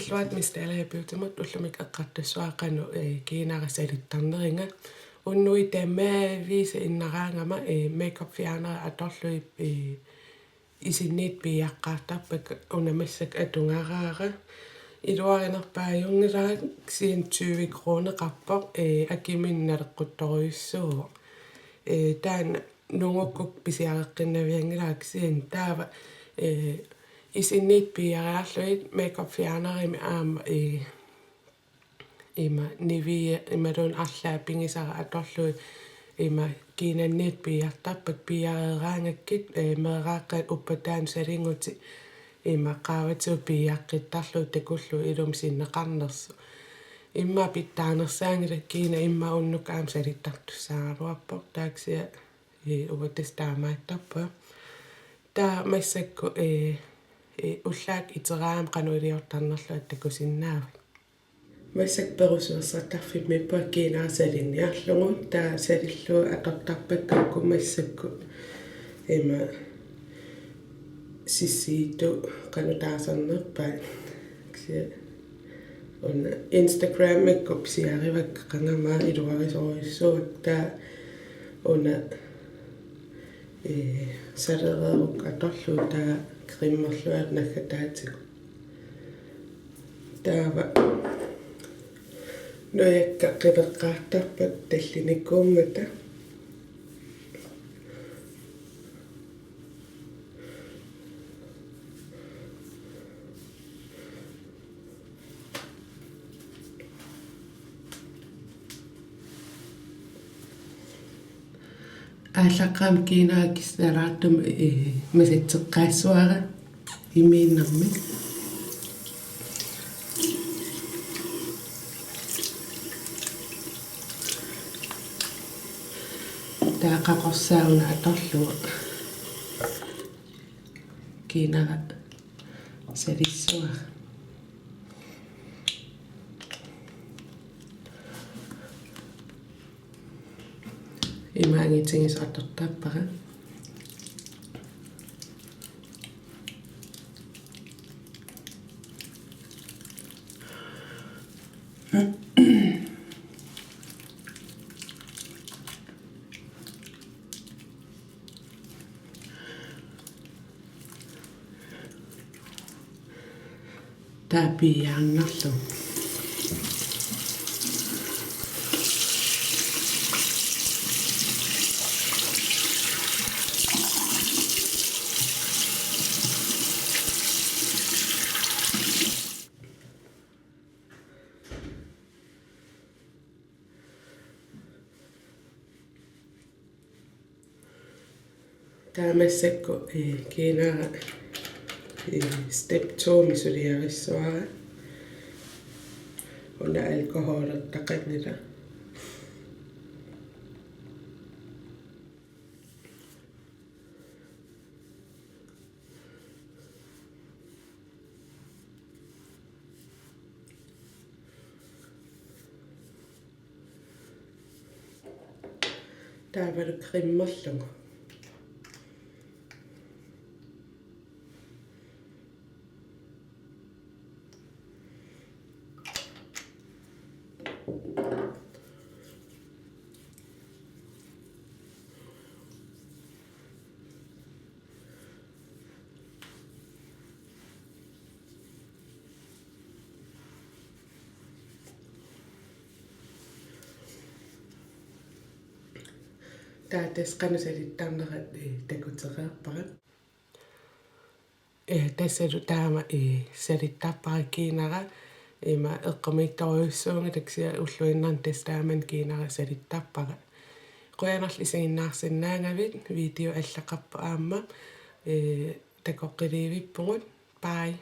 ulluat mistalapiutimut ullumik eqqartassuaqanu kiinarasalittarneringa unnui tamaaviisa innaraangama makeup fjernere atorlui isinniit piaqqaartarpak unamassak atungaraara iluarinerpaajungilarat 20 kroner qarpoq akiminnareqquttoriussuugu taana nungukkuk pisiareqqinnaviangilaak taava isinniit piariarluit makeup fjernerimi aama ima Nivea imalun arlaa pingisara atorlui ima kiinanniit piartarpak piareeraangakkit meeraaqqa uppataan salinguti ima qaavatuu piaqqittarlu takullu ilum sinneqarnersu imma pittaanersaangila kiina imma unnuk aam salittartussaaruarpoq taaksia uvattastaamaattarpa taa massakku ullaak iteraam qanuiliortarnerlu attakusinnaavat масsak перусуерсартарфиммиппа кинаарсалинниарлугу таа салиллуу атортарпаккакку массакку има сисииту канутаасарнерпаа кси онна инстаграммакку псиаривак қангамаа илуарисоруйссуак таа онна салерерук аторлуу таа криммерлуат наггатаатику таава ноякка қиверқаартарпат таллиниккуунгата ааллаққаам кинаакиссалаартум масатсеққаассуара имииннэрми таақақорсааруна аторлуа кинара салиссуа имаангитсигис аттортааппара тапиааннарлу таамассакку кинара step 2 misuliarissuara una alkoholertaqannila taavalu krimmerlugu таатасқанусалиттарнерат такутереарпарат тассалу таама салиттарпара кинара има эққамиитторюссуунга таксиа уллуиннарн тастааман кинара салиттарпара qoyanarli isiginnaarsinnaangavit video allaqarpa aamma takoqqiliivippugut bye